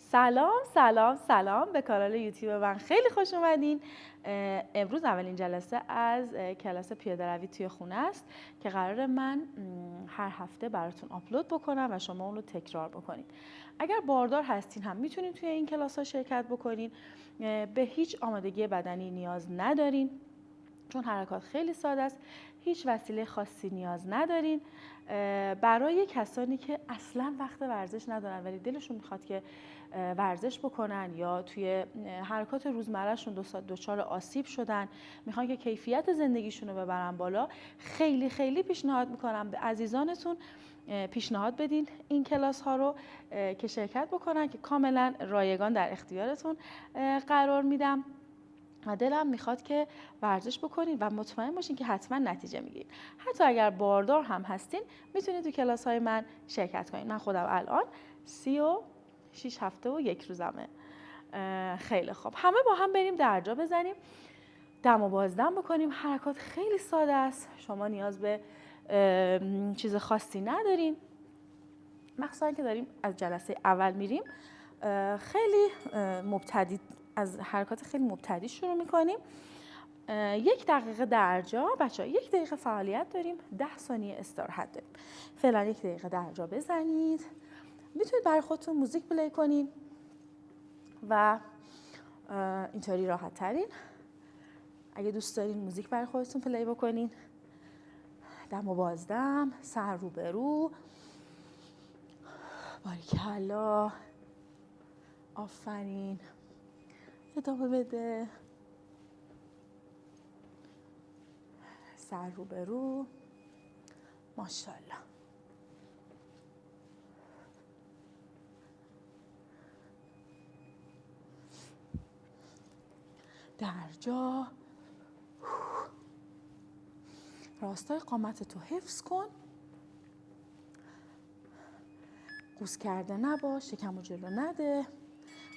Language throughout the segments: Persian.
سلام به کانال یوتیوب من خیلی خوش اومدین. امروز اولین جلسه از کلاس پیاده روی توی خونه است که قراره من هر هفته براتون آپلود بکنم و شما اون رو تکرار بکنید. اگر باردار هستین هم میتونین توی این کلاس ها شرکت بکنین. به هیچ آمادگی بدنی نیاز ندارین چون حرکات خیلی ساده است. هیچ وسیله خاصی نیاز ندارین. برای کسانی که اصلا وقت ورزش ندارن ولی دلشون میخواد که ورزش بکنن یا توی حرکات روزمرهشون دچار آسیب شدن، میخوان که کیفیت زندگیشون رو ببرن بالا، خیلی پیشنهاد میکنم به عزیزانتون پیشنهاد بدین این کلاس ها رو که شرکت بکنن که کاملا رایگان در اختیارتون قرار میدم و دلم میخواد که ورزش بکنین و مطمئن باشین که حتما نتیجه میگیرین. حتی اگر باردار هم هستین میتونید تو کلاس های من شرکت کنین. من خودم الان 36 هفته و 1 روزمه. خیلی خوب، همه با هم بریم درجا بزنیم، دم و بازدم بکنیم. حرکات خیلی ساده است، شما نیاز به چیز خاصی ندارین، مخصوصا که داریم از جلسه اول میریم. خیلی مبتدی، از حرکات خیلی مبتدی شروع میکنیم. 1 دقیقه درجا بچه‌ها، 1 دقیقه فعالیت داریم، 10 ثانیه استراحت داریم. فعلا 1 دقیقه درجا بزنید. میتونید برای خودتون موزیک پلی کنین و اینطوری راحت ترین. اگه دوست دارین موزیک برای خودتون پلی بکنین، دم و بازدم، سر رو به رو، باریکلا، آفرین، ادامه بده، سر رو به رو، ماشاءالله. درجا، راستای قامتتو حفظ کن، قوس کرده نباش، شکمو جلو نده.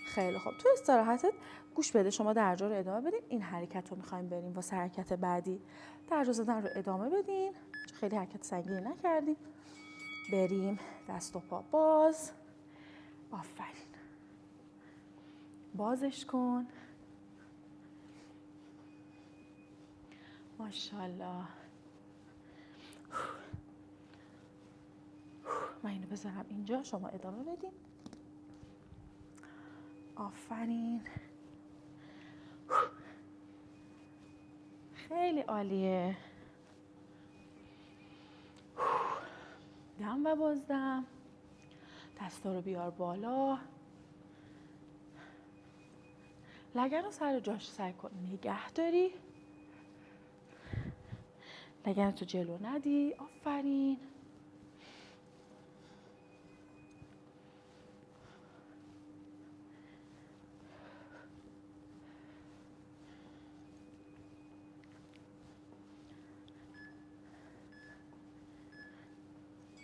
خیلی خوب، تو استراحتت گوش بده، شما درجا رو ادامه بدین. این حرکت رو میخوایم بریم واسه حرکت بعدی. درجا زدن رو ادامه بدین، خیلی حرکت سنگینی نکردیم. بریم دست و پا باز، آفرین، بازش کن، ماشاءالله. من اینو بذارم اینجا، شما ادامه بدین. آفرین، خیلی عالیه. دم و بازدم، دستا رو بیار بالا، لگن رو سر جاش سعی کن نگه داری، لگن تو جلو ندی. آفرین،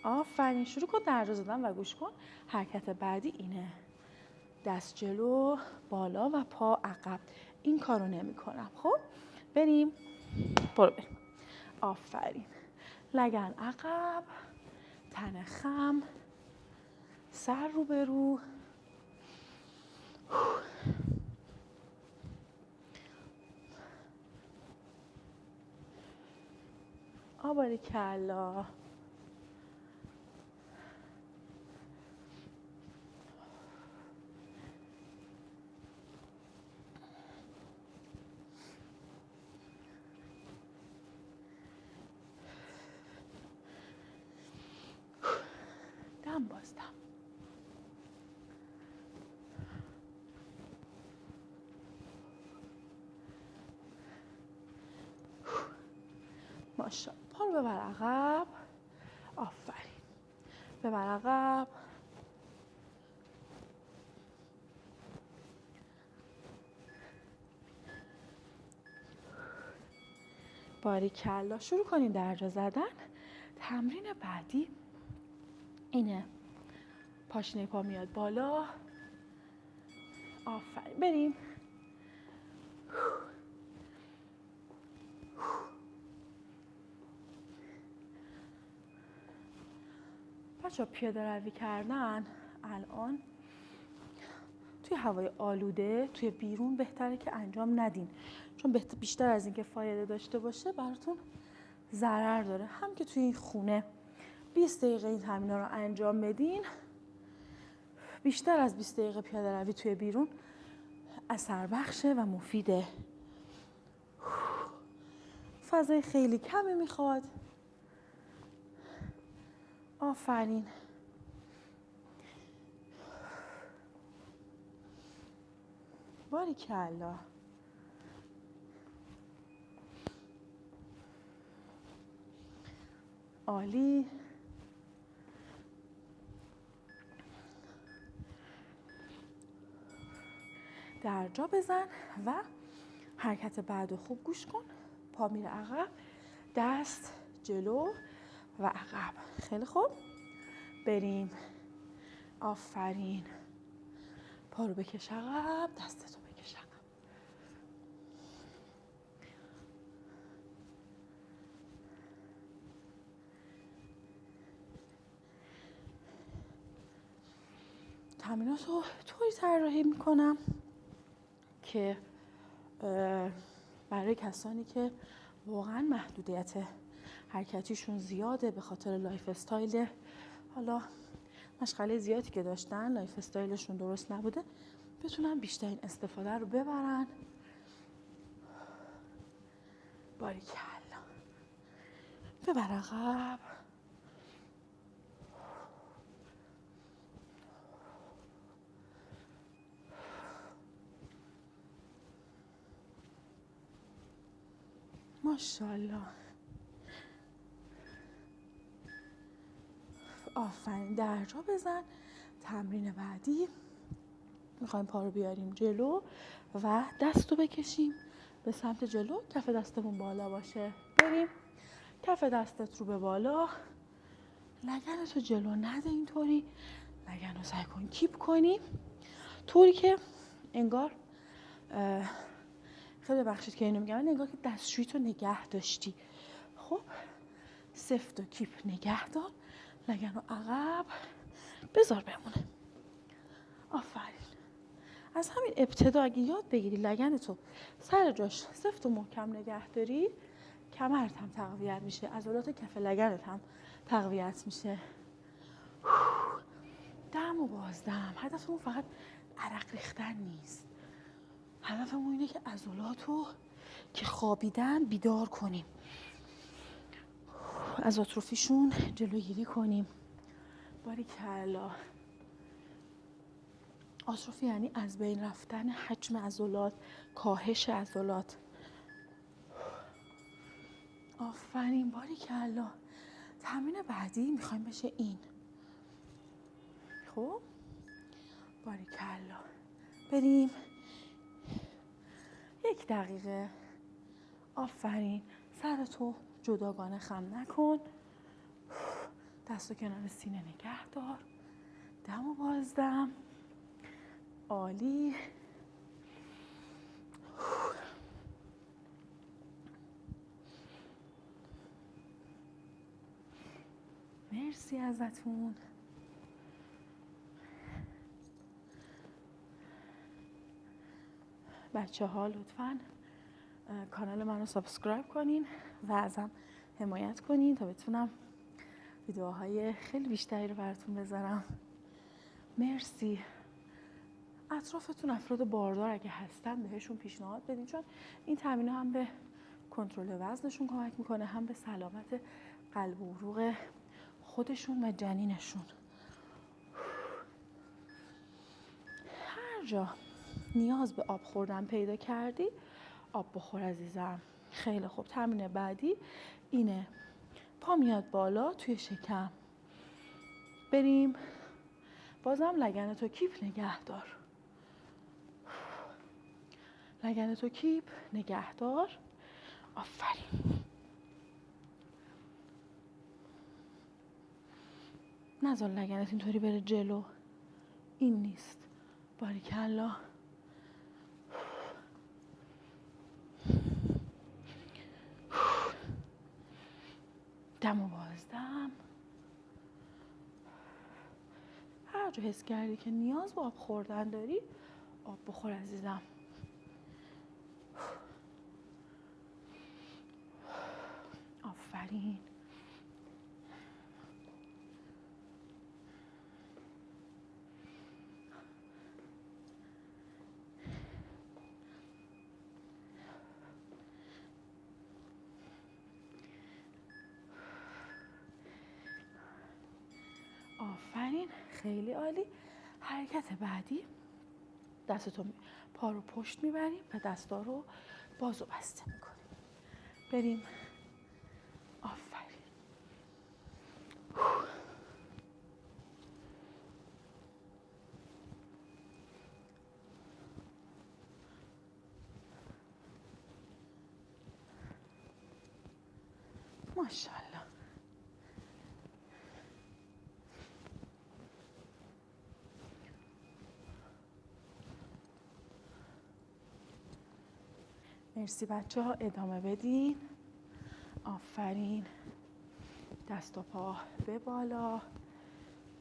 آفرین. شروع کن درجا زدن و گوش کن. حرکت بعدی اینه، دست جلو، بالا و پا عقب. این کارو نمی کنم. خب بریم، برو بریم. آفرین، لگن عقب، تن خم، سر رو به رو. باریکلا. دم بازدم، ماشاءالله. پا رو ببر عقب، آفرین، ببر عقب، باریکلا. شروع کنیم درجا زدن. تمرین بعدی اینه، پاشنه پا میاد بالا، آفرین. بریم، بچه ها پیاده روی کردن الان توی هوای آلوده توی بیرون بهتره که انجام ندین، چون بیشتر از اینکه فایده داشته باشه براتون ضرر داره. هم که توی این خونه 20 دقیقه این تمرین‌ها رو انجام بدین، بیشتر از 20 دقیقه پیاده روی توی بیرون اثر بخشه و مفیده. فضای خیلی کمی میخواد. آفرین. باریکلا. عالی. در جا بزن و حرکت بعد خوب گوش کن. پا میره عقب، دست جلو و عقب. خیلی خوب. بریم. آفرین. پا رو بکش عقب، دستتو بکش عقب. تمریناتو طوری طراحی میکنم که برای کسانی که واقعا محدودیت حرکتیشون زیاده به خاطر لایف استایل، حالا مشغله زیادی که داشتن، لایف استایلشون درست نبوده، بتونن بیشترین استفاده رو ببرن. باریکلا. ببر عقب. ماشاءالله. آفرین. در جا بزن. تمرین بعدی میخوایم پا رو بیاریم جلو و دست رو بکشیم به سمت جلو. کف دستمون بالا باشه. بریم. کف دستت رو به بالا. لگنت رو جلو نده اینطوری. لگن رو سعی کن کیپ کنی طوری که انگار خیلی بخشید که اینو میگم، انگار که دستشویی تو نگه داشتی. خب سفت و کیپ نگه دار. لگن رو عقب بذار بمونه. آفرین. از همین ابتدا اگه یاد بگیری لگنتو سر جاش سفت و محکم نگه داری، کمرت هم تقویت میشه، عضلات کف لگنت هم تقویت میشه. دم و بازدم. هدفمون فقط عرق ریختن نیست. هدفمون اینه که عضلاتو که خوابیدن بیدار کنیم، از آتروفیشون جلوگیری کنیم. باریکلا. آتروفی یعنی از بین رفتن حجم عضلات، کاهش عضلات. آفرین. باریکلا. تمرین بعدی میخوایم بشه این. خب باریکلا. بریم. 1 دقیقه. آفرین. سرتو جداگانه خم نکن. دستو کنار سینه نگه دار. دم و بازدم. عالی. مرسی ازتون. بچه ها لطفاً کانال من رو سابسکرایب کنین و ازم حمایت کنین تا بتونم ویدیوهای خیلی بیشتری رو براتون بذارم. مرسی. اطرافتون افراد باردار اگه هستن بهشون پیشنهاد بدین، چون این تمرین هم به کنترل وزنشون کمک میکنه، هم به سلامت قلب و عروق خودشون و جنینشون. هر جا نیاز به آب خوردن پیدا کردی آب بخور عزیزم. خیلی خوب. تمرین بعدی اینه. پا میاد بالا توی شکم. بریم. بازم لگنتو کیپ نگه دار. لگنتو کیپ نگه دار. آفرین. نذار لگنت اینطوری بره جلو. این نیست. باریکلا. دم و بازدم. هر جا حس کردی که نیاز به آب خوردن داری آب بخور عزیزم. آفرین. آفرین، خیلی عالی. حرکت بعدی دستتو پا رو پشت میبریم و دستا رو باز و بسته میکنیم. بریم. آفرین. ماشاءالله. مرسی بچه ها، ادامه بدین. آفرین. دست و پا به بالا،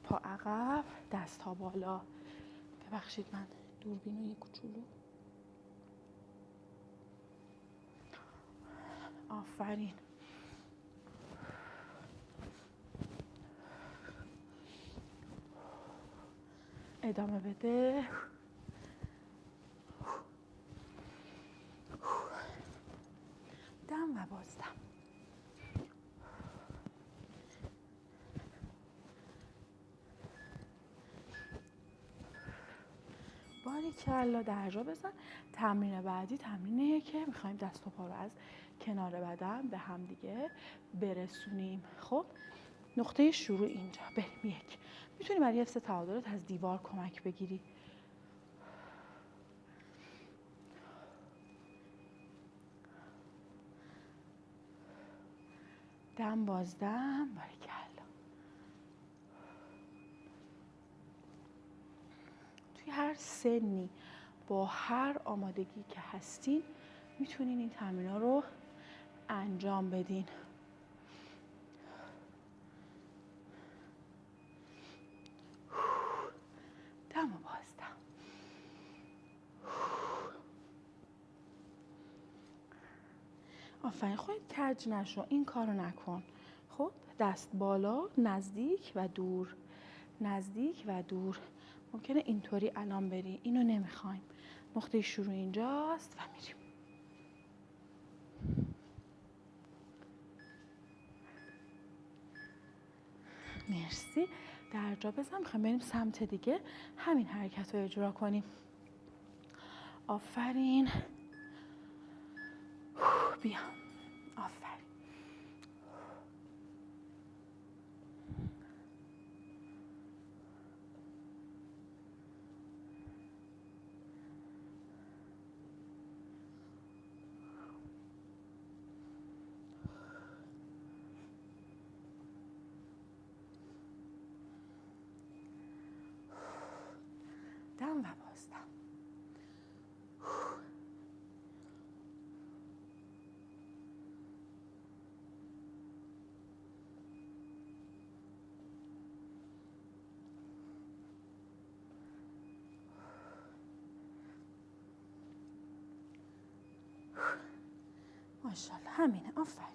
پا عقب، دست ها بالا. ببخشید من دوربینو یه کوچولو. آفرین. ادامه بده. دم و بازدم. باریکلا، درجا بزن. تمرین بعدی تمرینیه که میخوایم دست و پا رو از کنار بدن به هم دیگه برسونیم. خب نقطه شروع اینجا. بریم. یک، میتونی برای حفظ تعادلت از دیوار کمک بگیری. دم بازدم. باریکلا. توی هر سنی با هر آمادگی که هستین میتونین این تمرین‌ها رو انجام بدین. دم و بازدم. آفرین. خودت کج نشو، این کارو نکن. خب دست بالا، نزدیک و دور، نزدیک و دور. ممکنه اینطوری الان بری، اینو نمیخوایم. نقطه شروع اینجاست و میریم. مرسی. درجا بزن. میخوایم بریم سمت دیگه، همین حرکت رو اجرا کنیم. آفرین. بیا. آفرین. دم و بازدم. ماشاءالله، همینه. آفرین.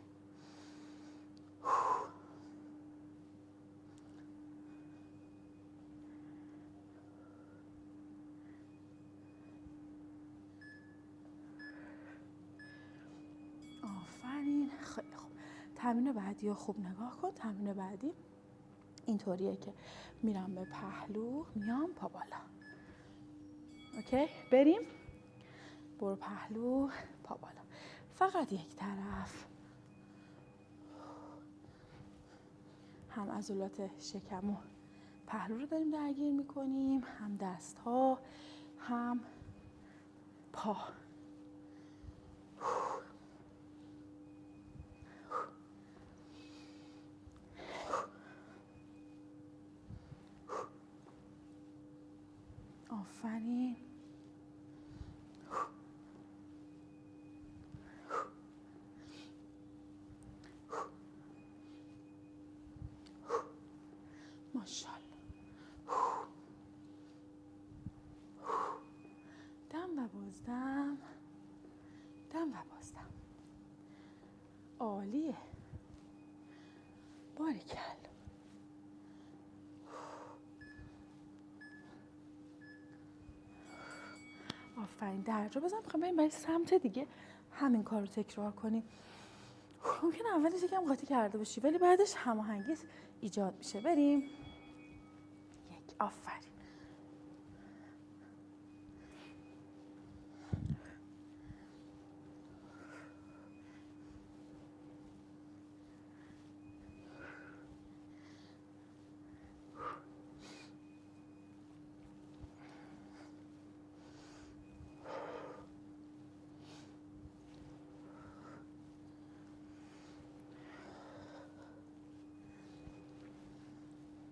آفرین. خیلی خوب. تمرین بعدی رو خوب نگاه کن. تمرین بعدی اینطوریه که میرم به پهلو، میام پا بالا. اوکی؟ بریم. برو پهلو، پا بالا. فقط یک طرف. هم عضلات شکم و پهلو رو داریم درگیر میکنیم، هم دست ها، هم پا. آفرین. ماشاءالله. عزیزم. عالیه. باریکلا. آفرین. درجا بزن. میخوام بریم برای سمت دیگه همین کار رو تکرار کنیم. ممکنه اولش یکم قاطی کرده باشی ولی بعدش هماهنگی ایجاد میشه. بریم. 1. آفرین.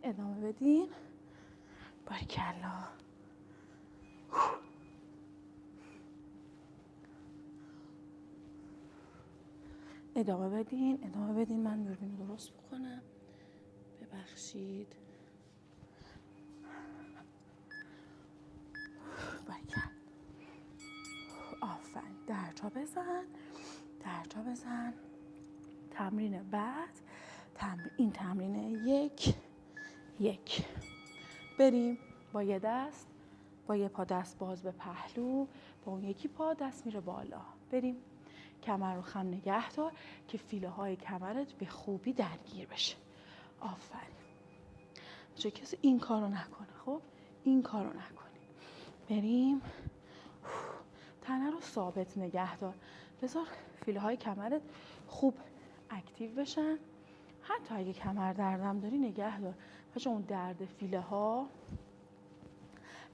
ادامه بدین. باریکلا. ادامه بدین. من دوربین رو درست بکنم. ببخشید. باریکلا. آفرین. درجا بزن. تمرین بعد این تمرین 1. بریم با یه دست، با یه پا دست باز به پهلو، با اون یکی پا دست میره بالا. بریم. کمر رو خم نگه دار که فیله های کمرت به خوبی درگیر بشه. آفرین. چه کسی این کارو نکنه. خب این کارو نکنی. بریم. تنه رو ثابت نگه دار. بذار فیله های کمرت خوب اکتیو بشن. حتی اگه کمر دردم داری نگه دار. چون اون درد فیله ها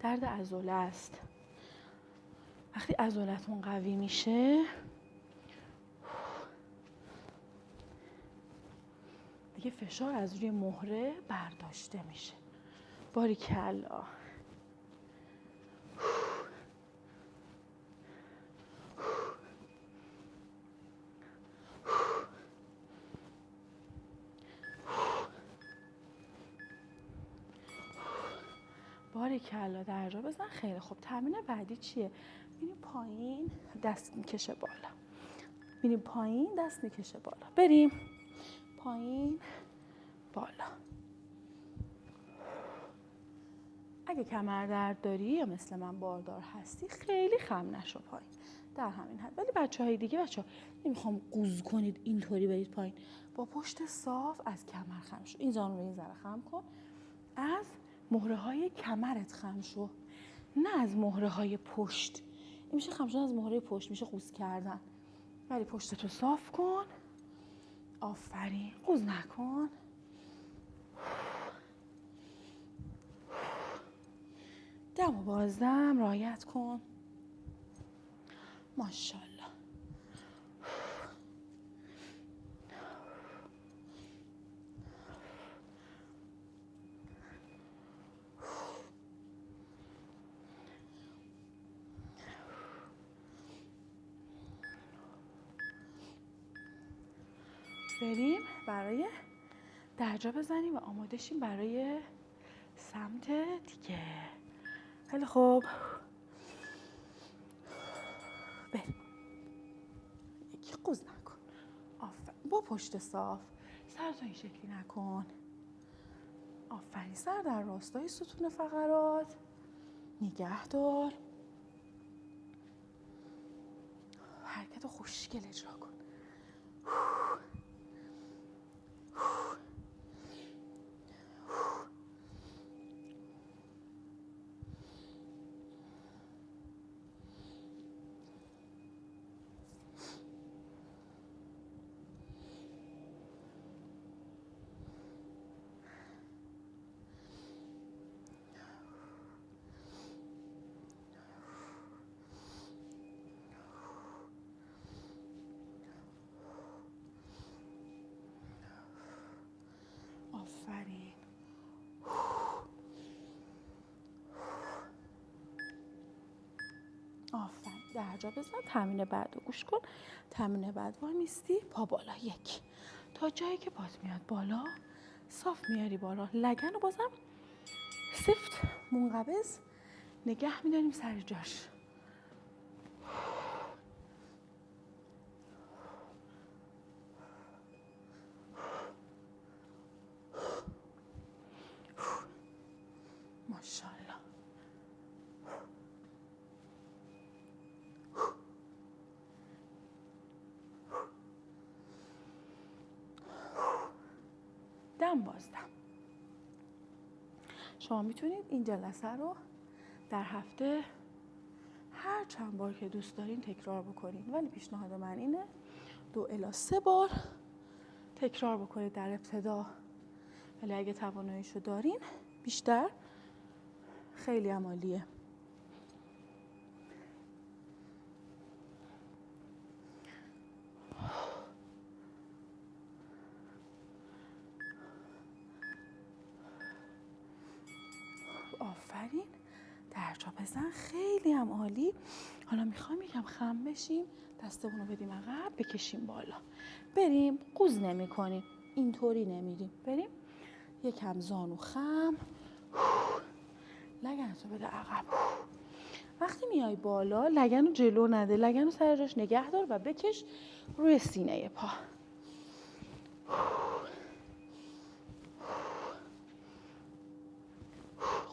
درد عضله است. وقتی عضلتون قوی میشه دیگه فشار از روی مهره برداشته میشه. باریکلا. باریکلا. درجا بزن. خیلی خوب. تمرین بعدی چیه؟ میریم پایین دست میکشه بالا. بریم. پایین بالا. اگه کمر درد داری یا مثل من باردار هستی خیلی خم نشو پایین. در همین حد. ولی بچه‌های دیگه نمیخوام قوز کنید اینطوری برید پایین. با پشت صاف از کمر خم شو. این زانو رو این ذره خم کن. از مهره های کمرت خم شو. نه از مهره های پشت. این میشه خم شدن از مهره پشت. میشه قوز کردن. ولی پشتتو صاف کن. آفرین. قوز نکن. دم و بازدم رعایت کن. ماشاءالله. بریم برای درجا بزنیم و آماده شیم برای سمت دیگه. خیلی خوب. بریم. یکی قوز نکن. آفرین. با پشت صاف. سرتو این شکلی نکن. آفرین. سر در راستای ستون فقرات نگه دار. حرکت خوشگل اجرا کن. آفرین. آفرین. درجا بزن. تمرین بعد رو گوش کن. تمرین بعد وای میستی پا بالا. 1 تا جایی که پات میاد بالا صاف میاری بالا. لگن رو بازم سفت منقبض نگه میداریم سر جاش. ماشاءالله. دم بازدم. شما میتونید این جلسه رو در هفته هر چند بار که دوست دارین تکرار بکنید، ولی پیشنهاد من اینه 2 الی 3 بار تکرار بکنید در ابتدا، ولی اگه تواناییشو دارین بیشتر خیلی عالیه. آفرین، درجا بزن، خیلی هم عالی. حالا میخوایم یکم خم بشیم، دستمون رو بدیم عقب، بکشیم بالا، بریم. قوز نمی کنیم، اینطوری نمیریم، بریم. یکم زانو خم، لگنتو بده عقب. وقتی میای بالا لگن رو جلو نده، لگن رو سر جاش نگه دار و بکش روی سینه پا.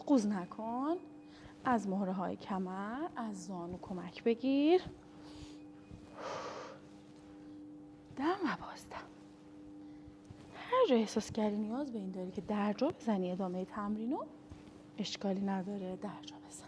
قوز نکن. از مهره های کمر، از زانو کمک بگیر. دم و بازدم. هر جا احساس کردی نیاز به این داری که درجا بزنی ادامه تمرینو، اشکالی نداره، درجا بزن.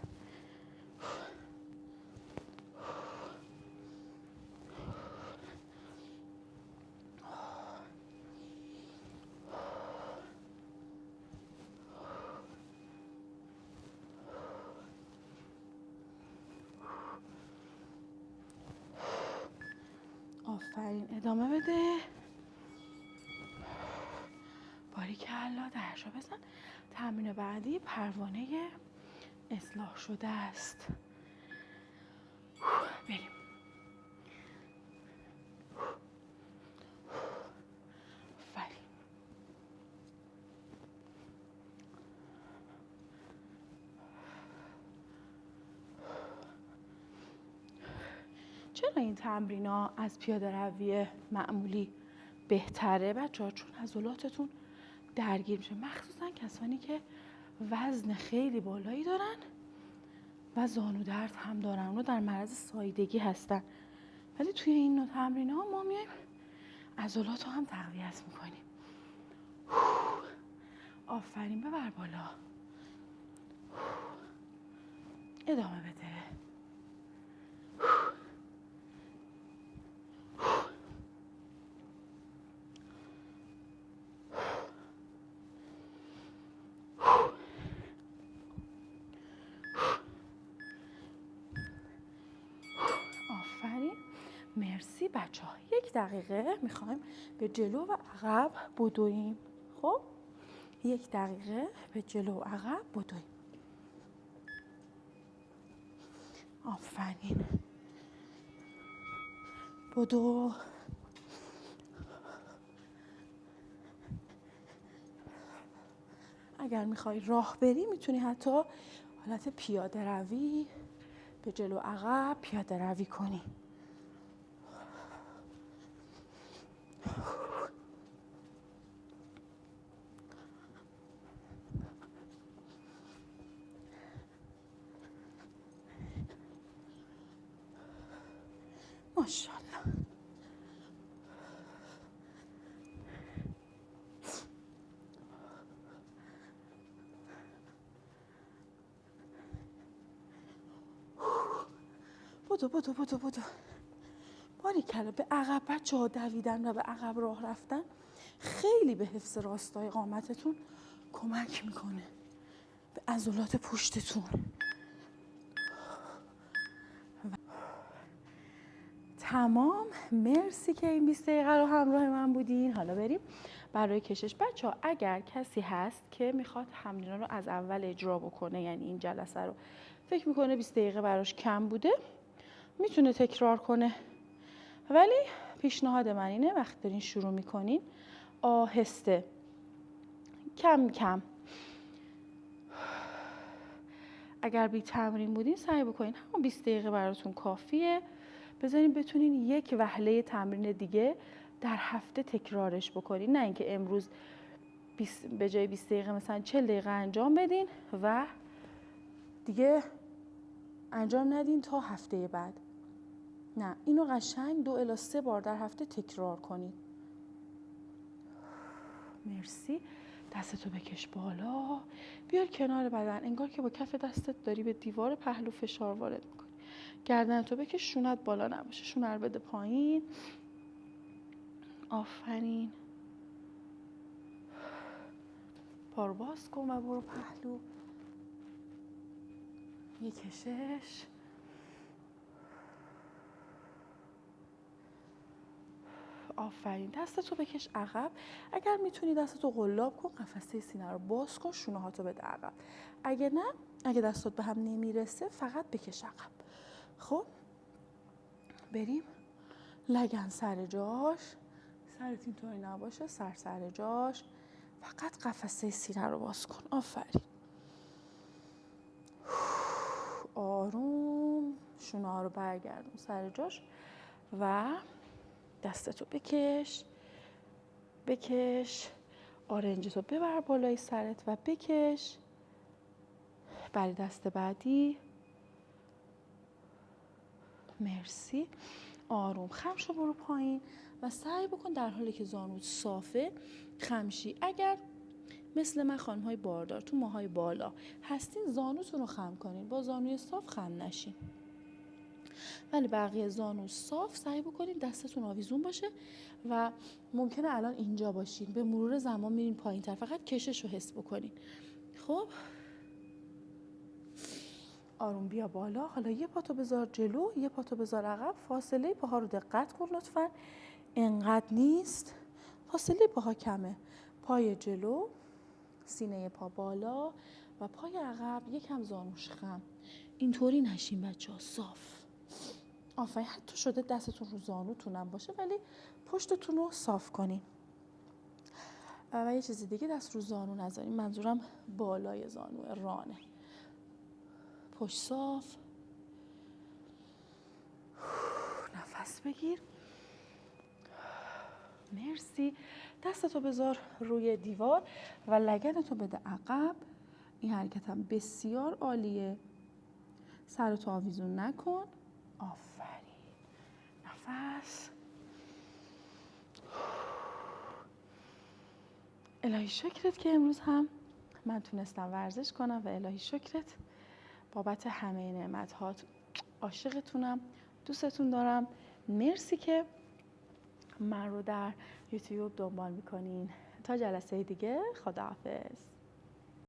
آفرین، ادامه بده. باریکلا، درجا بزن. تمرین بعدی پروانه اصلاح شده است. بریم. آفرین. چرا این تمرینا از پیاده روی معمولی بهتره بچه‌ها؟ چون عضلاتتون درگیر میشه، مخصوصا کسانی که وزن خیلی بالایی دارن و زانو درد هم دارن، اونو در معرض ساییدگی هستن. ولی توی این نوع تمرین‌ها ما میایم عضلات رو هم تقویت میکنیم. آفرین، ببر بالا. ادامه بده. آفرین، مرسی بچه ها. 1 دقیقه میخوایم به جلو و عقب بدویم. خب 1 دقیقه به جلو و عقب بدویم. آفرین، بدو. اگر میخوای راه بری میتونی حتی حالت پیاده روی به جلو عقب پیاده روی کنی. ماشاءالله. بدو. باریکلا. به عقب بچه‌ها دویدن و به عقب راه رفتن خیلی به حفظ راستای قامتتون کمک میکنه، به عضلات پشتتون. تمام. مرسی که این 20 دقیقه رو همراه من بودین. حالا بریم برای کشش. بچه‌ها اگر کسی هست که میخواد تمرین‌ها رو از اول اجرا بکنه، یعنی این جلسه رو فکر میکنه 20 دقیقه براش کم بوده، میتونه تکرار کنه. ولی پیشنهاد من اینه وقتی دارین شروع میکنین آهسته، کم کم. اگر بی تمرین بودین سعی بکنین همون 20 دقیقه براتون کافیه. بذارین بتونین 1 وهله تمرین دیگه در هفته تکرارش بکنین، نه اینکه امروز به جای 20 دقیقه مثلا 40 دقیقه انجام بدین و دیگه انجام ندین تا هفته بعد. نه، اینو قشنگ 2 الی 3 بار در هفته تکرار کنید. مرسی. دستتو بکش بالا، بیار کنار بدن، انگار که با کف دستت داری به دیوار پهلو فشار وارد میکنی. گردنتو بکش، شونت بالا نباشه، شونه رو بده پایین. آفرین. پا رو باز کن و برو پهلو. یه کشش. آفرین. دستتو بکش عقب. اگر میتونی دستتو قلاب کن، قفسه سینه رو باز کن، شونه هاتو بده عقب. اگه نه، اگه دستات به هم نمیرسه، فقط بکش عقب. خب بریم. لگن سر جاش، سرت اینطوری نباشه، سر جاش. فقط قفسه سینه رو باز کن. آفرین. آروم شونه ها رو برگردون سر جاش و دستتو بکش. آرنجتو ببر بالای سرت و بکش. برای دست بعدی. مرسی. آروم خم شو، برو پایین و سعی بکن در حالی که زانوت صافه خم شی. اگر مثل من خانم‌های باردار تو موهای بالا هستین، زانوتون رو خم کنین، با زانوی صاف خم نشین. ولی بقیه زانو صاف سعی بکنین دستتون آویزون باشه و ممکنه الان اینجا باشین، به مرور زمان میرین پایین‌تر، فقط کشش رو حس بکنین. خب آروم بیا بالا. حالا یه پاتو بذار جلو، یه پاتو بذار عقب. فاصله پاها رو دقت کن لطفاً. انقدر نیست، فاصله پاها کمه. پای جلو، سینه پا بالا و پای عقب یکم زانوش خم. اینطوری نشین بچه‌ها، صاف. آفرین. حتی شده دستتون رو زانوتونم باشه ولی پشتتون رو صاف کنین. و یه چیزی دیگه، دست رو زانو نذارین، منظورم بالای زانو رانه. پشت صاف. نفس بگیر. مرسی. دستتو بذار روی دیوار و لگنتو بده عقب. این حرکت هم بسیار عالیه. سرتو آویزون نکن. آفرین. نفس. الهی شکرت که امروز هم من تونستم ورزش کنم و الهی شکرت بابت همه نعمت‌هات. عاشقتونم، دوستتون دارم. مرسی که من رو در یوتیوب دنبال میکنین. تا جلسه دیگه، خداحافظ.